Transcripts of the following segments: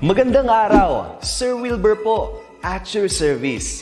Magandang araw, Sir Wilbur po, at your service.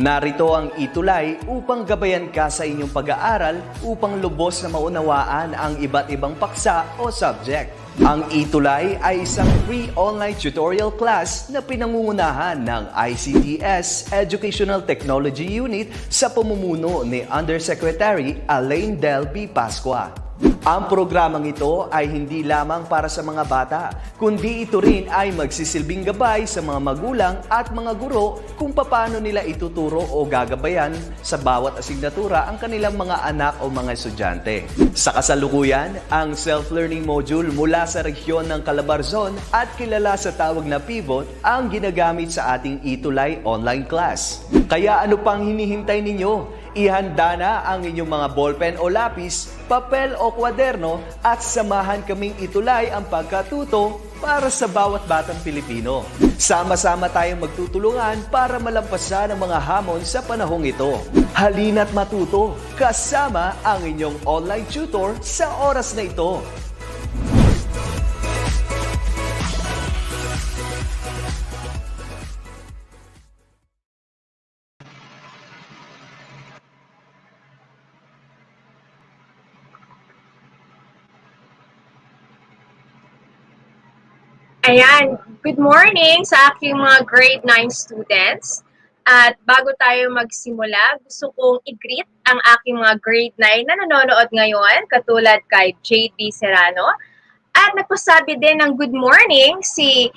Narito ang ETUlay upang gabayan ka sa inyong pag-aaral upang lubos na maunawaan ang iba't ibang paksa o subject. Ang ETUlay ay isang free online tutorial class na pinangungunahan ng DepEd Educational Technology Unit sa pamumuno ni Undersecretary Elaine Del B. Pascua. Ang programang ito ay hindi lamang para sa mga bata, kundi ito rin ay magsisilbing gabay sa mga magulang at mga guro kung paano nila ituturo o gagabayan sa bawat asignatura ang kanilang mga anak o mga estudyante. Sa kasalukuyan, ang self-learning module mula sa rehiyon ng Calabarzon at kilala sa tawag na pivot ang ginagamit sa ating ETUlay online class. Kaya ano pang hinihintay ninyo? Ihanda na ang inyong mga ballpen o lapis, papel o kwaderno at samahan kaming itulay ang pagkatuto para sa bawat batang Pilipino. Sama-sama tayong magtutulungan para malampasan ang mga hamon sa panahong ito. Halina't matuto kasama ang inyong online tutor sa oras na ito. Ayan, good morning sa aking mga grade 9 students. At bago tayo magsimula, gusto kong i-greet ang aking mga grade 9 na nanonood ngayon, katulad kay JD Serrano. At nagpasabi din ng good morning si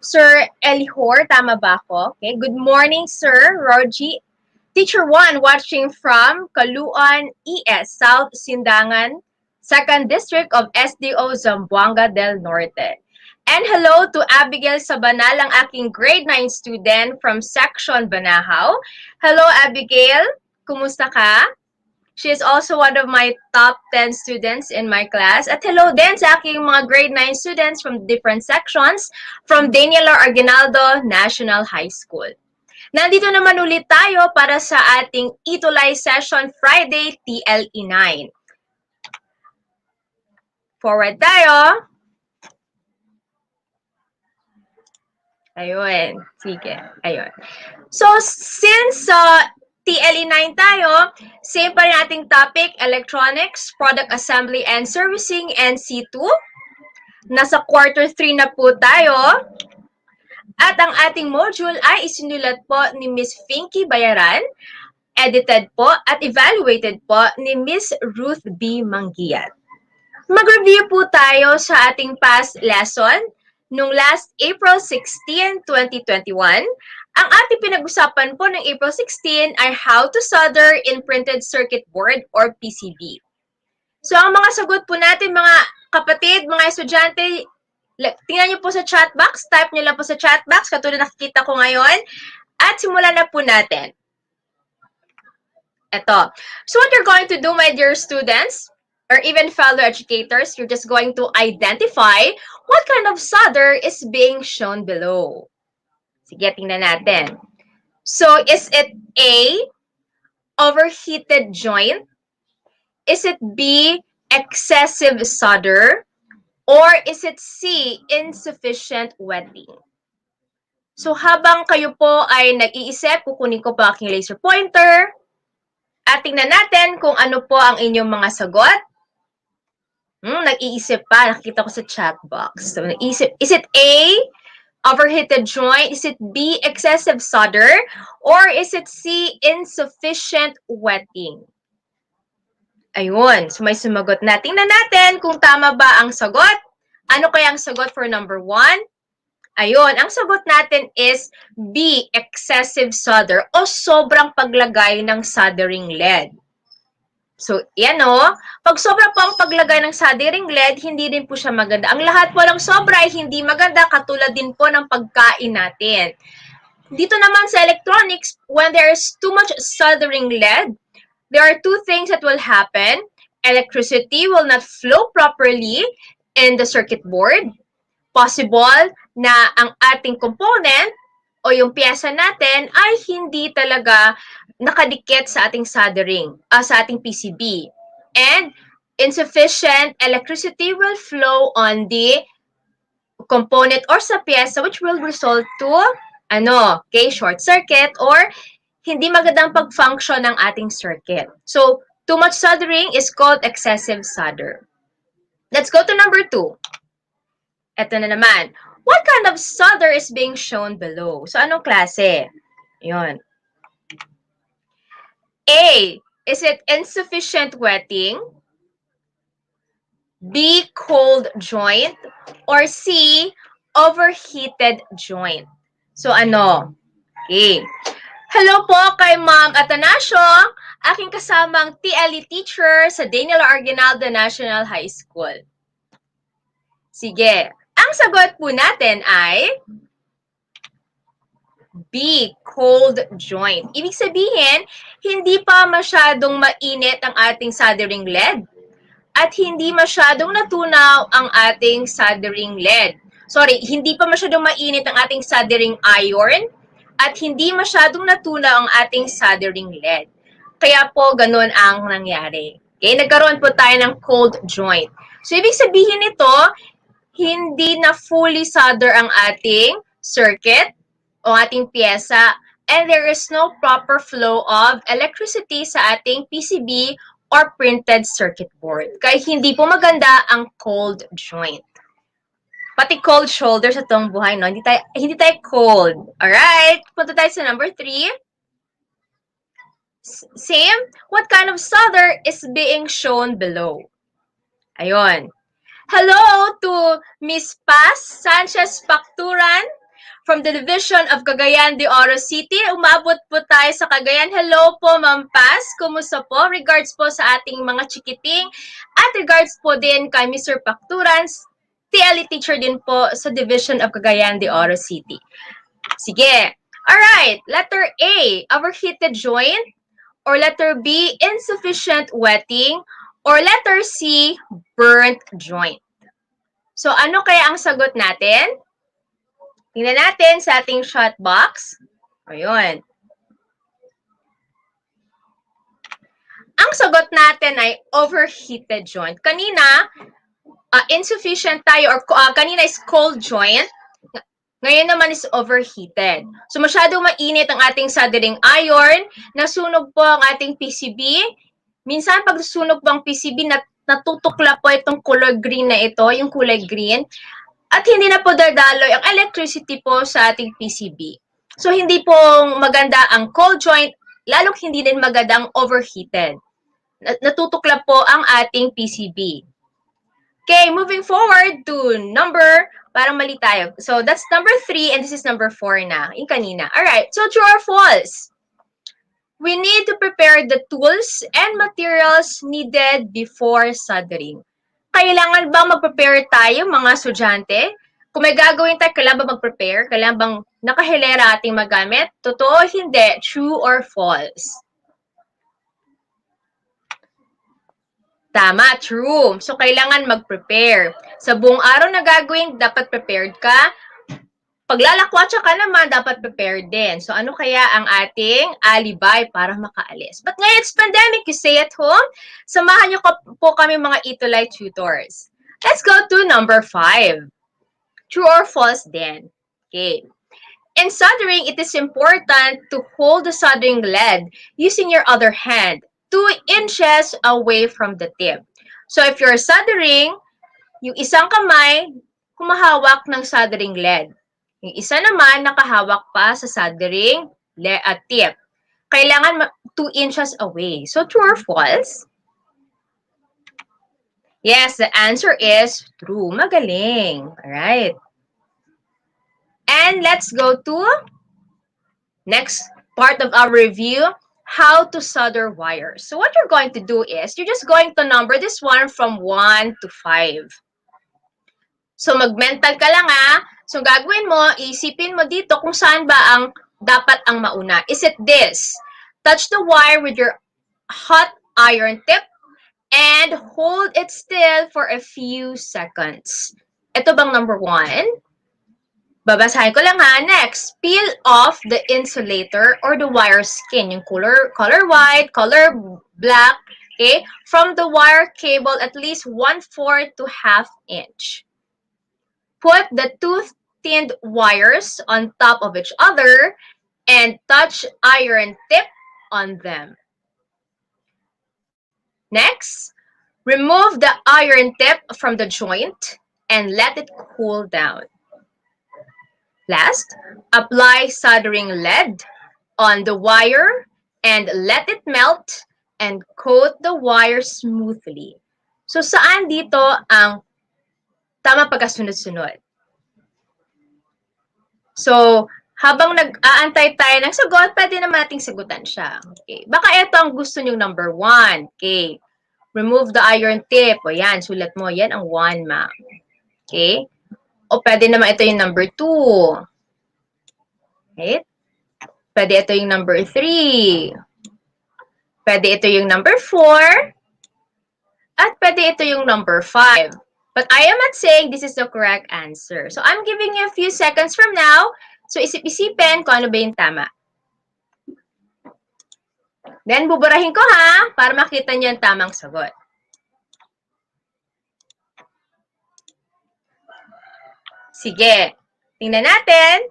Sir Elihor, tama ba ako? Okay. Good morning, Sir Rogie. Teacher 1 watching from Caluan ES, South Sindangan, 2nd District of SDO Zamboanga del Norte. And hello to Abigail Sabanal, ang aking grade 9 student from Section Banahaw. Hello, Abigail. Kumusta ka? She is also one of my top 10 students in my class. At hello din sa aking mga grade 9 students from different sections from Daniela Arginaldo National High School. Nandito naman ulit tayo para sa ating ETUlay session Friday TLE 9. Forward tayo. Ayun. Sige. Ayun. So, since TLE 9 tayo, same pa rin ating topic, Electronics, Product Assembly and Servicing, NC2. Nasa quarter 3 na po tayo. At ang ating module ay isinulat po ni Miss Finky Bayaran, edited po at evaluated po ni Miss Ruth B. Mangiat. Mag-review po tayo sa ating past lesson. Nung last April 16, 2021, ang ating pinag-usapan po ng April 16 ay how to solder in printed circuit board or PCB. So, ang mga sagot po natin, mga kapatid, mga estudyante, tingnan niyo po sa chat box, type niyo lang po sa chat box, katulad nakikita ko ngayon, at simulan na po natin. Ito. So, what you're going to do, my dear students, or even fellow educators, you're just going to identify what kind of solder is being shown below. Sige, tingnan natin. So, is it A, overheated joint? Is it B, excessive solder? Or is it C, insufficient wetting? So, habang kayo po ay nag-iisip, kukunin ko pa aking laser pointer at tingnan natin kung ano po ang inyong mga sagot. Nag-iisip pa. Nakikita ko sa chat box. So, nag-iisip. Is it A, overheated joint? Is it B, excessive solder? Or is it C, insufficient wetting? Ayun. So, may sumagot na. Tingnan natin kung tama ba ang sagot. Ano kaya ang sagot for number 1? Ayun. Ang sagot natin is B, excessive solder o sobrang paglagay ng soldering lead. So, yan o. Pag sobra po ang paglagay ng soldering lead, hindi din po siya maganda. Ang lahat po ng sobra ay hindi maganda, katulad din po ng pagkain natin. Dito naman sa electronics, when there is too much soldering lead, there are two things that will happen. Electricity will not flow properly in the circuit board. Possible na ang ating component o yung pyesa natin ay hindi talaga nakadikit sa ating soldering, sa ating PCB. And insufficient electricity will flow on the component or sa pyesa which will result to short circuit or hindi magandang pag-function ng ating circuit. So, too much soldering is called excessive solder. Let's go to number 2. Ito na naman. What kind of solder is being shown below? So, anong klase? Yun. A, is it insufficient wetting? B, cold joint? Or C, overheated joint? So, ano? Okay. Hello po kay Ma'am Atanasio, aking kasamang TLE teacher sa Daniel Arginaldo National High School. Sige, ang sagot po natin ay B, cold joint. Ibig sabihin, hindi pa masyadong mainit ang ating soldering lead at hindi masyadong natunaw ang ating soldering lead. Sorry, hindi pa masyadong mainit ang ating soldering iron at hindi masyadong natunaw ang ating soldering lead. Kaya po, ganun ang nangyari. Okay, nagkaroon po tayo ng cold joint. So, ibig sabihin nito, hindi na fully solder ang ating circuit o ating pyesa and there is no proper flow of electricity sa ating PCB or printed circuit board. Kaya hindi po maganda ang cold joint. Pati cold shoulder sa toong buhay, no? Hindi tayo cold. Alright? Punta tayo sa number 3. Same. What kind of solder is being shown below? Ayun. Hello to Miss Paz Sanchez Pacturan from the Division of Cagayan de Oro City. Umabot po tayo sa Cagayan. Hello po, Ma'am Paz. Kumusta po? Regards po sa ating mga chikiting. At regards po din kay Mr. Pacturan, TLE teacher din po sa Division of Cagayan de Oro City. Sige. Alright. Letter A, overheated joint. Or letter B, insufficient wetting. Or letter C, burnt joint. So, ano kaya ang sagot natin? Tingnan natin sa ating shot box. Ayun. Ang sagot natin ay overheated joint. Kanina, insufficient tayo or kanina is cold joint. Ngayon naman is overheated. So, masyadong mainit ang ating soldering iron. Nasunog po ang ating PCB. Minsan, pag sunog po ang PCB, natutukla po itong color green na ito, yung kulay green. At hindi na po dadaloy ang electricity po sa ating PCB. So, hindi po maganda ang cold joint, lalong hindi din magandang overheated. Natutukla po ang ating PCB. Okay, moving forward to parang mali tayo. So, that's number 3 and this is number 4 na, yung kanina. Alright, so true or false? We need to prepare the tools and materials needed before soldering. Kailangan bang mag-prepare tayo, mga estudyante? Kung may gagawin tayo, kailangan ba mag-prepare? Kailangan bang nakahilera ating magamit? Totoo o hindi? True or false? Tama, true. So, kailangan mag-prepare. Sa buong araw na gagawin, dapat prepared ka. Paglalakwatsa ka naman, dapat prepared din. So, ano kaya ang ating alibay para makaalis? But ngayon, it's pandemic, you stay at home. Samahan niyo po kami mga ETUlay tutors. Let's go to number 5. True or false din? Okay. In soldering, it is important to hold the soldering lead using your other hand 2 inches away from the tip. So, if you're soldering, yung isang kamay, humahawak ng soldering lead. Yung isa naman, nakahawak pa sa soldering tip. Kailangan 2 inches away. So, true or false? Yes, the answer is true. Magaling. Alright. And let's go to next part of our review, how to solder wires. So, what you're going to do is, you're just going to number this one from 1 to 5. So, mag-mental ka lang So, gagawin mo, isipin mo dito kung saan ba ang dapat ang mauna. Is it this? Touch the wire with your hot iron tip and hold it still for a few seconds. Ito bang number 1? Babasahin ko lang Next, peel off the insulator or the wire skin, yung color white, color black, okay, from the wire cable at least 1/4 to 1/2 inch. put the two tinned wires on top of each other and touch iron tip on them. Next, remove the iron tip from the joint and let it cool down. Last, apply soldering lead on the wire and let it melt and coat the wire smoothly. So, saan dito ang tama pagkasunod-sunod? So, habang nag-aantay tayo ng sagot, pwede naman nating sagutan siya. Okay. Baka ito ang gusto nyong number 1. Okay. Remove the iron tip. O yan, sulat mo. Yan ang 1, ma'am. Okay. O pwede naman ito yung number 2. Okay. Pwede ito yung number 3. Pwede ito yung number 4. At pwede ito yung number 5. But I am not saying this is the correct answer. So, I'm giving you a few seconds from now. So, isip-isipin kung ano ba yung tama. Then, buburahin ko ha, para makita niyo ang tamang sagot. Sige. Tingnan natin.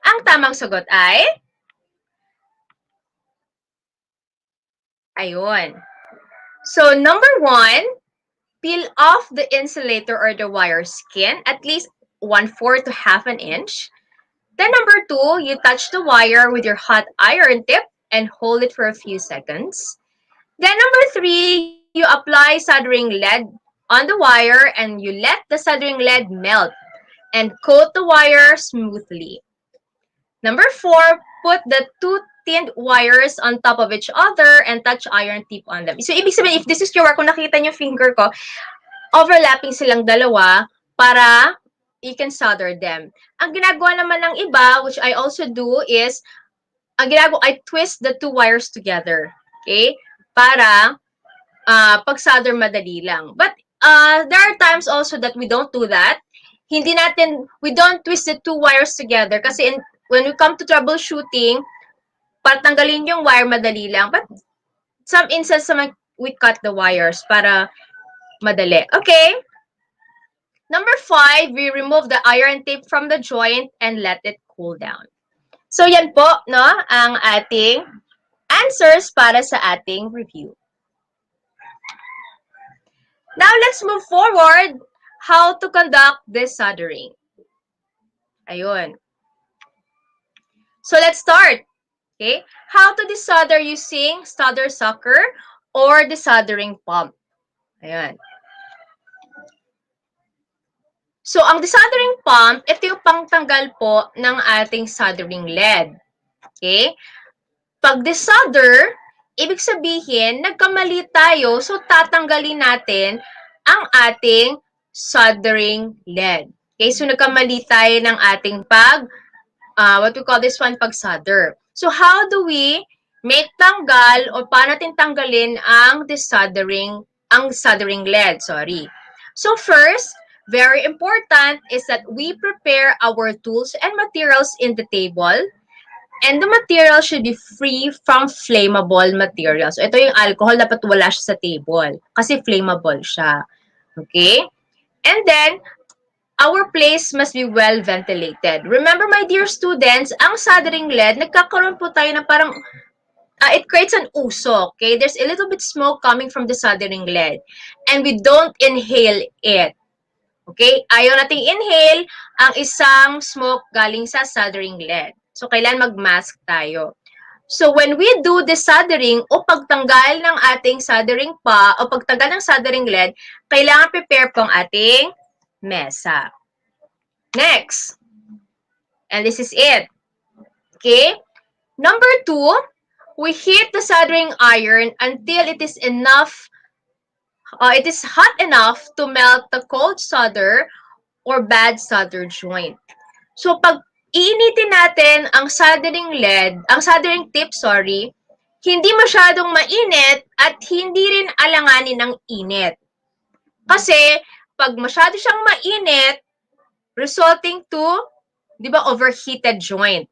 Ang tamang sagot ay ayun. So, number 1, peel off the insulator or the wire skin at least 1/4 to half an inch. Then number 2, you touch the wire with your hot iron tip and hold it for a few seconds. Then number 3, you apply soldering lead on the wire and you let the soldering lead melt and coat the wire smoothly. Number 4, put the two tinned wires on top of each other and touch iron tip on them. So, ibig sabihin, if this is your work, kung nakita niyo finger ko, overlapping silang dalawa para you can solder them. Ang ginagawa naman ng iba, which I also do, is, ang ginagawa, I twist the two wires together. Okay? Para pag-solder madali lang. But there are times also that we don't do that. We don't twist the two wires together kasi when we come to troubleshooting, patanggalin yung wire madali lang. But some instances we cut the wires para madali. Okay? Number 5, we remove the iron tape from the joint and let it cool down. So, yan po, no, ang ating answers para sa ating review. Now, let's move forward. How to conduct desoldering. Ayun. So, let's start. Okay? How to desolder using solder sucker or desoldering pump. Ayun. So, ang desoldering pump, ito yung pangtanggal po ng ating soldering lead. Okay? Pag desolder, ibig sabihin, nagkamali tayo, so tatanggalin natin ang ating soldering lead. Okay? So, nagkamali tayo ng ating what we call this one, pag-solder. So, how do we make tanggal o paano natin tanggalin ang soldering lead? Sorry. So, first, very important is that we prepare our tools and materials in the table, and the material should be free from flammable materials. So, ito yung alcohol, dapat wala siya sa table kasi flammable siya. Okay? And then, our place must be well ventilated. Remember, my dear students, ang soldering lead, nagkakaroon po tayo ng parang, it creates an usok. Okay? There's a little bit smoke coming from the soldering lead, and we don't inhale it. Okay? Ayaw nating inhale ang isang smoke galing sa soldering lead. So, kailangan mag-mask tayo. So, when we do desoldering o pagtanggal ng ating soldering o pagtanggal ng soldering lead, kailangan prepare po ang ating mesa. Next. And this is it. Okay? Number 2, we heat the soldering iron until it is hot enough to melt the cold solder or bad solder joint. So, pag iinitin natin ang soldering tip, hindi masyadong mainit at hindi rin alanganin ng init. Kasi, pag masyado siyang mainit, resulting to, di ba, overheated joint.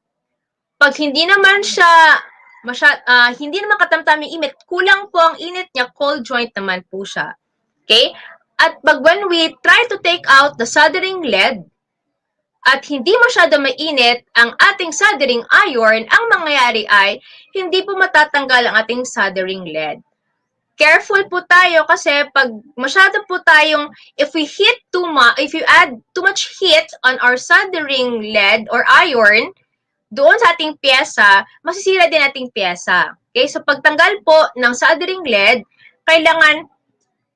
Pag hindi naman hindi naman katamtaming init, kulang po ang init niya, cold joint naman po siya. Okay? At when we try to take out the soldering lead, at hindi masyado mainit ang ating soldering iron, ang mangyayari ay hindi po matatanggal ang ating soldering lead. Careful po tayo kasi pag masyado po tayong, if you add too much heat on our soldering lead or iron, doon sa ating pyesa, masisira din ating pyesa. Okay? So pagtanggal po ng soldering lead, kailangan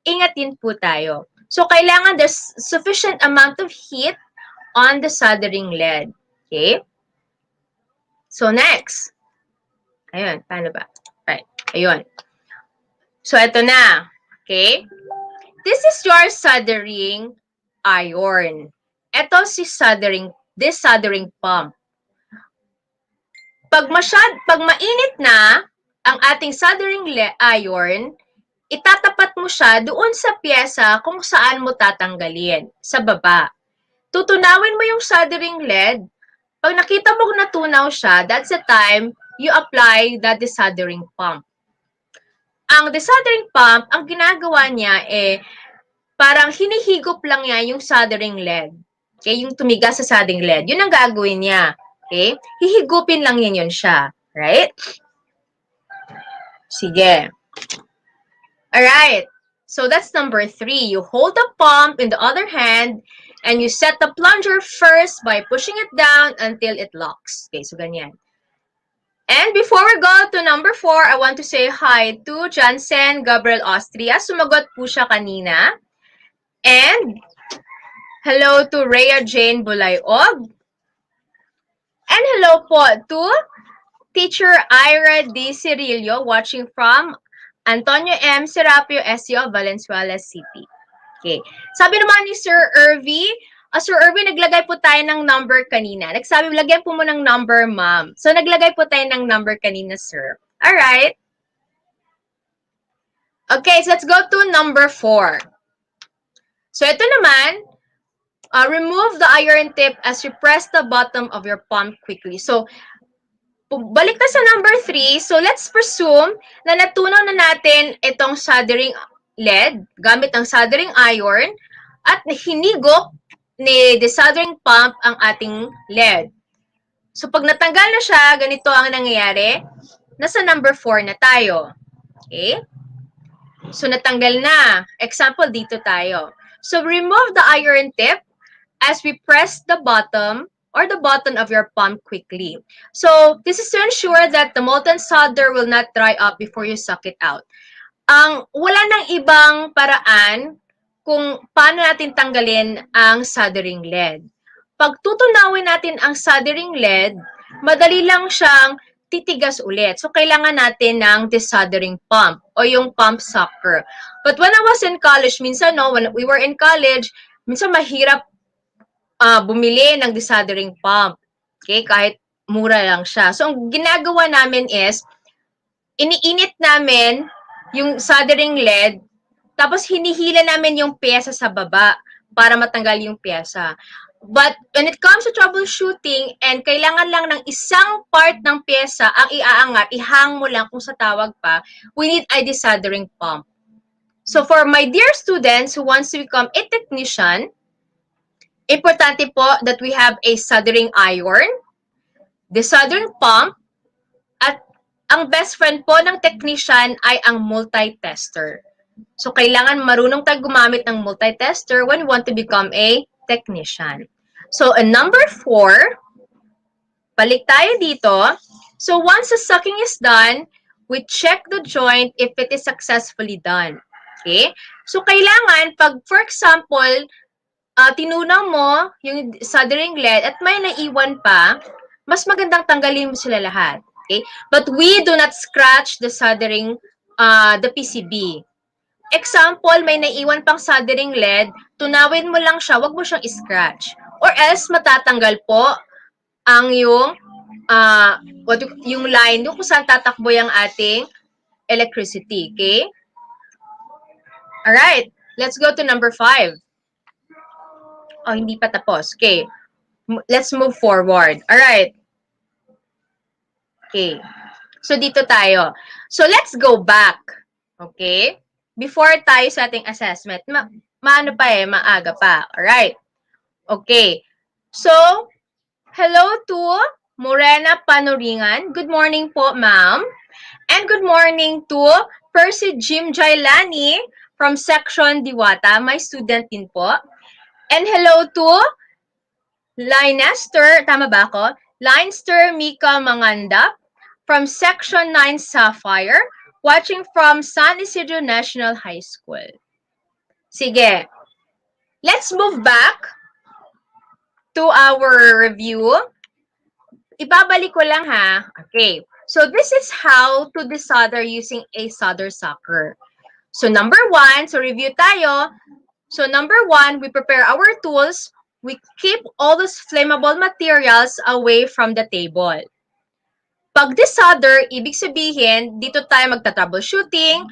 ingatin po tayo. So kailangan there's sufficient amount of heat on the soldering lead. Okay? So next. Ayun, paano ba? Right. Ayun. So ito na. Okay? This is your soldering iron. Ito si this soldering pump. Pag mainit na ang ating soldering iron, itatapat mo siya doon sa pyesa kung saan mo tatanggalin, sa baba. Tutunawin mo yung soldering lead. Pag nakita mo natunaw siya, that's the time you apply the desoldering pump. Ang desoldering pump, ang ginagawa niya parang hinihigop lang niya yung soldering lead. Okay, yung tumigas sa soldering lead. Yun ang gagawin niya. Okay? Hihigupin lang yun siya. Right? Sige. Alright. So that's number 3. You hold the pump in the other hand and you set the plunger first by pushing it down until it locks. Okay, so ganyan. And before we go to number 4, I want to say hi to Jansen Gabriel Austria. Sumagot po siya kanina. And hello to Rhea Jane Bulayog. And hello po to Teacher Ira D. Cirillo watching from Antonio M. Serapio SEO, Valenzuela City. Okay. Sabi naman ni Sir Irvy, Sir Irvy, naglagay po tayo ng number kanina. Nagsabi, lagyan po mo ng number, ma'am. So, naglagay po tayo ng number kanina, sir. Alright. Okay, so let's go to number 4. So, ito naman, remove the iron tip as you press the bottom of your pump quickly. So, balik na sa number 3. So, let's presume na natunaw na natin itong soldering lead gamit ang soldering iron at hinigop ni desoldering pump ang ating lead. So, pag natanggal na siya, ganito ang nangyayari. Nasa number 4 na tayo. Okay? So, natanggal na. Example, dito tayo. So, remove the iron tip as we press the bottom or the button of your pump quickly. So, this is to ensure that the molten solder will not dry up before you suck it out. Wala nang ibang paraan kung paano natin tanggalin ang soldering lead. Pag tutunawin natin ang soldering lead, madali lang siyang titigas ulit. So, kailangan natin ng desoldering pump o yung pump sucker. But when I was in college, minsan, when we were in college, minsan mahirap bumili ng desoldering pump. Okay? Kahit mura lang siya. So, ang ginagawa namin is, iniinit namin yung soldering lead, tapos hinihila namin yung pyesa sa baba para matanggal yung pyesa. But when it comes to troubleshooting and kailangan lang ng isang part ng pyesa ang iaangat, ihang mo lang kung sa tawag pa, we need a desoldering pump. So for my dear students who wants to become a technician, importante po that we have a soldering iron, desoldering pump, at ang best friend po ng technician ay ang multi-tester. So, kailangan marunong tayo gumamit ng multi-tester when we want to become a technician. So, number 4, balik tayo dito. So, once the sucking is done, we check the joint if it is successfully done. Okay? So, kailangan, pag, for example, tinunaw mo yung soldering lead at may naiwan pa, mas magandang tanggalin mo sila lahat. Okay? But we do not scratch the soldering, the PCB. Example, may naiwan pang soldering lead, tunawin mo lang siya, wag mo siyang i-scratch. Or else, matatanggal po ang yung line, yung kung saan tatakbo yung ating electricity. Okay? Alright, let's go to number 5. Oh, hindi pa tapos. Okay. Let's move forward. Alright. Okay. So, dito tayo. So, let's go back. Okay? Before tayo sa ating assessment. maaga pa. Alright. Okay. So, hello to Morena Panuringan. Good morning po, ma'am. And good morning to Percy Jim Jailani from Section Diwata, my student din po. And hello to Linester, tama ba ako? Linester Mika Manganda from Section 9 Sapphire, watching from San Isidro National High School. Sige, let's move back to our review. Ibabalik ko lang ha. Okay. So this is how to desolder using a solder sucker. So number 1, so review tayo. So number 1, we prepare our tools. We keep all those flammable materials away from the table. Pag desolder, ibig sabihin, dito tayo magta-troubleshooting.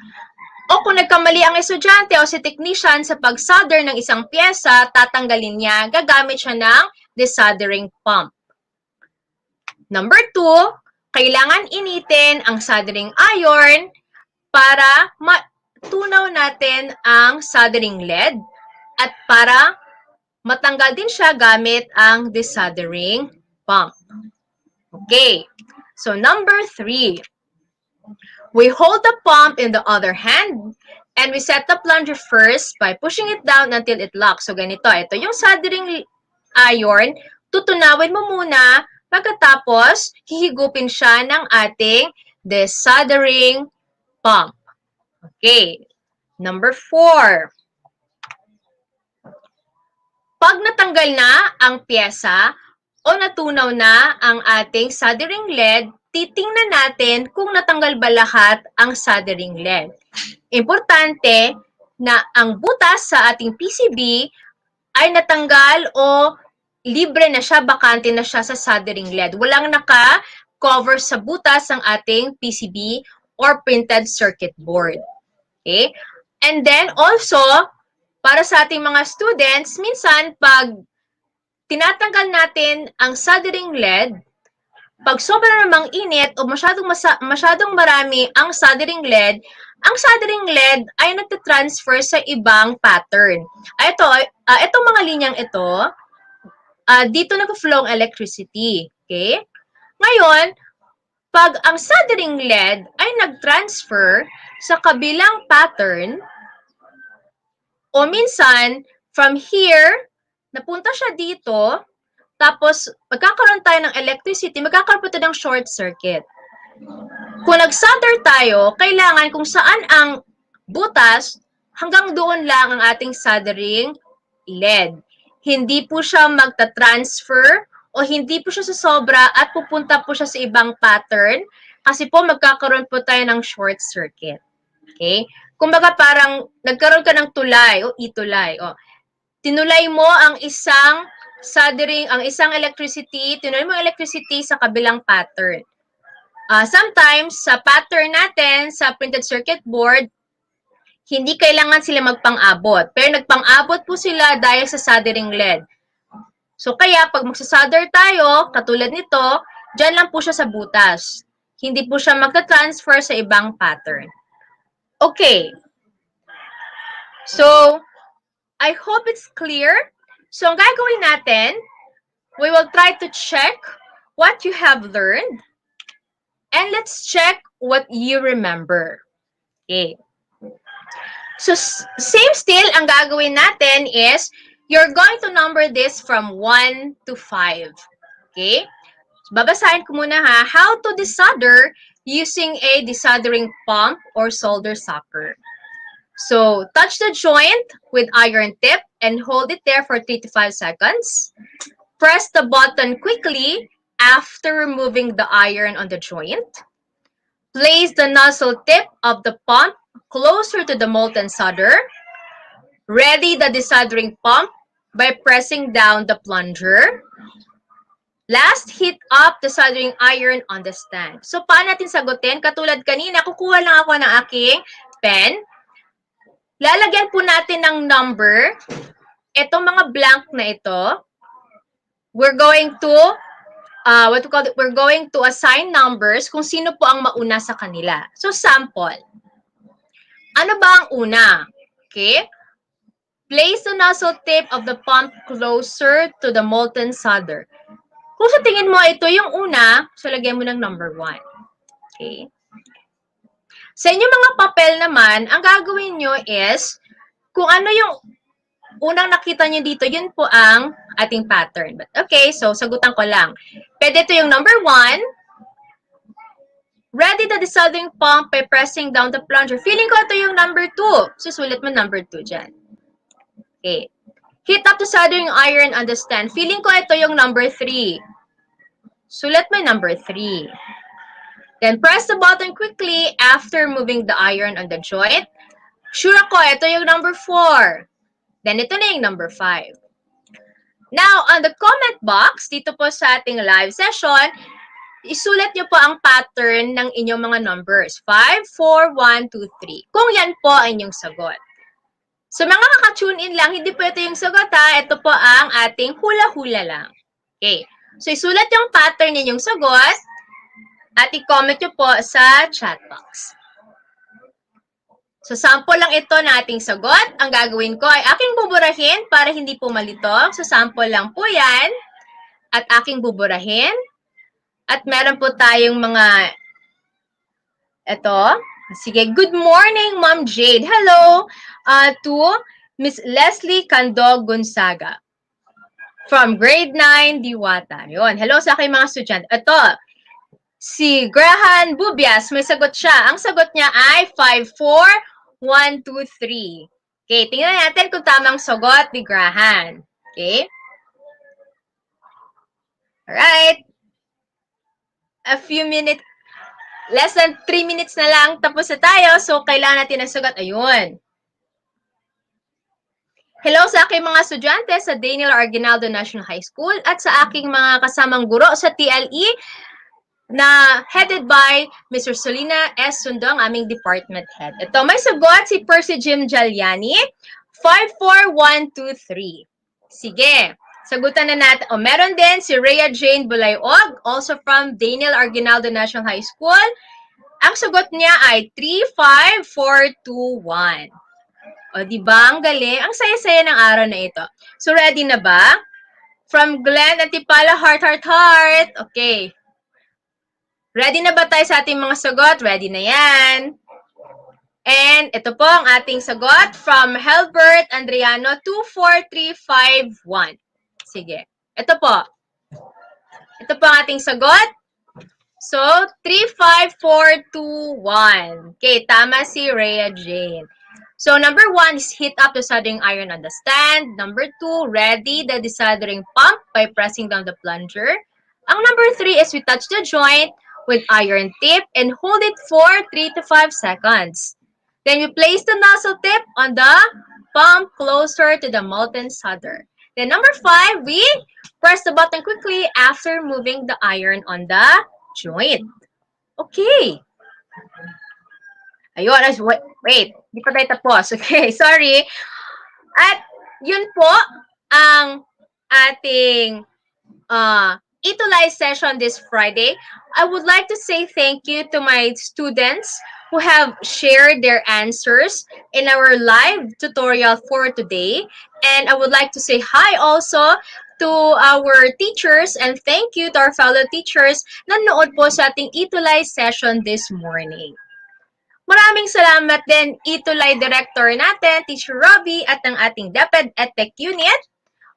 O kung nagkamali ang estudyante o si technician sa pag-solder ng isang pyesa, tatanggalin niya, gagamit siya ng desoldering pump. Number 2, kailangan initin ang soldering iron para matunaw natin ang soldering lead at para matanggal din siya gamit ang desoldering pump. Okay, so number 3. We hold the pump in the other hand and we set the plunger first by pushing it down until it locks. So ganito, ito yung soldering iron, tutunawin mo muna, pagkatapos hihigupin siya ng ating desoldering pump. Okay, number 4. Pag natanggal na ang pyesa o natunaw na ang ating soldering lead, titingnan natin kung natanggal ba lahat ang soldering lead. Importante na ang butas sa ating PCB ay natanggal o libre na siya, bakante na siya sa soldering lead. Walang naka-cover sa butas ng ating PCB or printed circuit board. Okay? And then also, para sa ating mga students, minsan pag tinatanggal natin ang soldering lead, pag sobrang namang init o masyadong marami ang soldering lead ay nagtatransfer sa ibang pattern. Itong mga linyang ito, dito nag-flow ang electricity. Okay? Ngayon, pag ang soldering lead ay nag-transfer sa kabilang pattern, o minsan, from here, napunta siya dito, tapos magkakaroon tayo ng electricity, magkakaroon po tayo ng short circuit. Kung nag-solder tayo, kailangan kung saan ang butas, hanggang doon lang ang ating soldering lead. Hindi po siya magta-transfer o hindi po siya sasobra at pupunta po siya sa ibang pattern kasi po magkakaroon po tayo ng short circuit. Okay? Kumbaga parang nagkaroon ka ng tulay o ETUlay. O, tinulay mo ang isang soldering, ang isang electricity, tinulay mo ang electricity sa kabilang pattern. Sometimes, sa pattern natin, sa printed circuit board, hindi kailangan sila magpang-abot. Pero nagpang-abot po sila dahil sa soldering lead. So, kaya pag magsasolder tayo, katulad nito, dyan lang po siya sa butas. Hindi po siya magta-transfer sa ibang pattern. Okay. So, I hope it's clear. So, ang gagawin natin, we will try to check what you have learned. And let's check what you remember. Okay. So, same still, ang gagawin natin is, you're going to number this from 1 to 5. Okay? So, babasahin ko muna ha, how to desolder using a desoldering pump or solder sucker. So, touch the joint with iron tip and hold it there for 3 to 5 seconds. Press the button quickly after removing the iron on the joint. Place the nozzle tip of the pump closer to the molten solder. Ready the desoldering pump by pressing down the plunger. Last, heat up the soldering iron on the stand. So, paano natin sagutin? Katulad kanina, kukuha lang ako ng aking pen. Lalagyan po natin ng number. Itong mga blank na ito, we're going to we're going to assign numbers kung sino po ang mauna sa kanila. So, sample. Ano ba ang una? Okay? Place the nozzle tip of the pump closer to the molten solder. Kung sa tingin mo ito yung una, so lagyan mo ng number 1. Okay? Sa inyong mga papel naman, ang gagawin nyo is, kung ano yung unang nakita nyo dito, yun po ang ating pattern. But okay, so sagutan ko lang. Pwede ito yung number 1. Ready the desoldering pump by pressing down the plunger. Feeling ko ito yung number 2. Susulit mo number 2 dyan. Okay. Heat up the soldering iron on the stand. Feeling ko ito yung number 3. Sulat mo number 3. Then press the button quickly after moving the iron on the joint. Sure ako, ito yung number 4. Then ito na yung number 5. Now, on the comment box, dito po sa ating live session, isulat nyo po ang pattern ng inyong mga numbers. 5, 4, 1, 2, 3. Kung yan po ang inyong sagot. So, mga kaka-tune in lang, hindi po ito yung sagot ha. Ito po ang ating hula-hula lang. Okay. So, isulat yung pattern ninyong sagot at i-comment nyo po sa chat box. So, sample lang ito na ating sagot. Ang gagawin ko ay aking buburahin para hindi po malito. So, sample lang po yan. At aking buburahin. At meron po tayong mga ito. Sige, good morning, Ma'am Jade. Hello to Miss Leslie Candog Gonzaga from grade 9, Diwata. Yun. Hello sa aking mga estudyante. Ito, si Grahan Bubias, may sagot siya. Ang sagot niya ay 5, 4, 1, 2, 3. Okay, tingnan natin kung tamang sagot ni Grahan. Okay? Alright. A few minutes. Less than 3 minutes na lang, tapos na tayo. So, kailangan natin ng sagot. Ayun. Hello sa aking mga estudyante sa Daniel Arginaldo National High School at sa aking mga kasamang guro sa TLE na headed by Mr. Solina S. Sundong, aming department head. Ito, may sagot si Percy Jim Jaliani. 5, 4, 1, 2, 3. Sige. Sagutan na natin. O, meron din si Rhea Jane Bulayog, also from Daniel Arginaldo National High School. Ang sagot niya ay 3, 5, 4, 2, 1. O, diba? Ang galing. Ang saya-saya ng araw na ito. So, ready na ba? From Glenn Antipala, heart, heart, heart. Okay. Ready na ba tayo sa ating mga sagot? Ready na yan. And ito po ang ating sagot from Helbert Andriano, 2, 4, 3, 5, 1. Sige. Ito po. Ito po ang ating sagot. So, 3, 5, 4, 2, 1. Okay, tama si Rhea Jane. So, number 1 is heat up the soldering iron on the stand. Number 2, ready the desoldering pump by pressing down the plunger. Ang number 3 is we touch the joint with iron tip and hold it for 3 to 5 seconds. Then we place the nozzle tip on the pump closer to the molten solder. Then number 5, we press the button quickly after moving the iron on the joint. Okay. Ayun, wait, di pa tayo tapos. Okay, sorry. At yun po ang ating ETUlay session this Friday. I would like to say thank you to my students who have shared their answers in our live tutorial for today. And I would like to say hi also to our teachers and thank you to our fellow teachers na nanood po sa ating ETUlay session this morning. Maraming salamat din ETUlay Director natin, Teacher Robbie, at ang ating DepEd Edtech Unit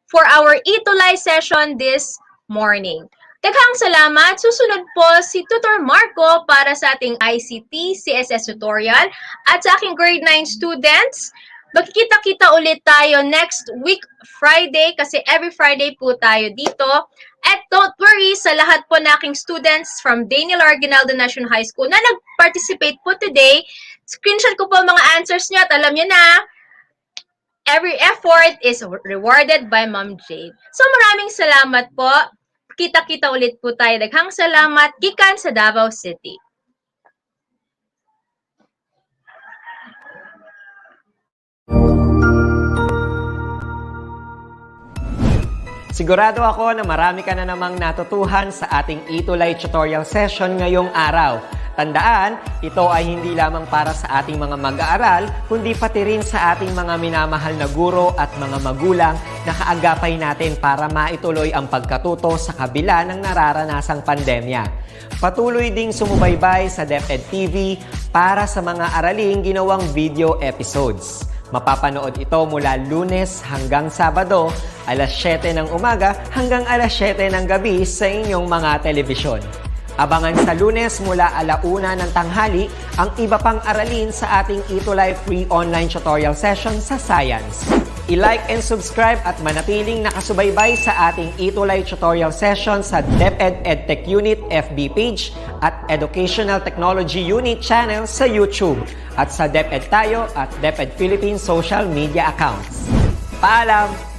for our ETUlay session this morning. Daghang salamat. Susunod po si Tutor Marco para sa ating ICT, CSS tutorial at sa aking grade 9 students. Magkikita-kita ulit tayo next week Friday kasi every Friday po tayo dito. At don't worry sa lahat po na aking students from Daniel Arginaldo National High School na nag-participate po today. Screenshot ko po mga answers nyo at alam nyo na, every effort is rewarded by Ma'am Jade. So maraming salamat po. Kita-kita ulit po tayo. Daghang salamat. Gikan sa Davao City. Sigurado ako na marami ka na namang natutuhan sa ating ETUlay tutorial session ngayong araw. Tandaan, ito ay hindi lamang para sa ating mga mag-aaral, kundi pati rin sa ating mga minamahal na guro at mga magulang na kaagapay natin para maituloy ang pagkatuto sa kabila ng nararanasang pandemya. Patuloy ding sumubaybay sa DepEd TV para sa mga araling ginawang video episodes. Mapapanood ito mula Lunes hanggang Sabado, alas 7 ng umaga hanggang alas 7 ng gabi sa inyong mga telebisyon. Abangan sa Lunes mula 1:00 ng tanghali ang iba pang aralin sa ating ETUlay free online tutorial session sa Science. I-like and subscribe at manatiling nakasubaybay sa ating ETUlay tutorial session sa DepEd Edtech Unit FB page at Educational Technology Unit channel sa YouTube at sa DepEd Tayo at DepEd Philippines social media accounts. Paalam!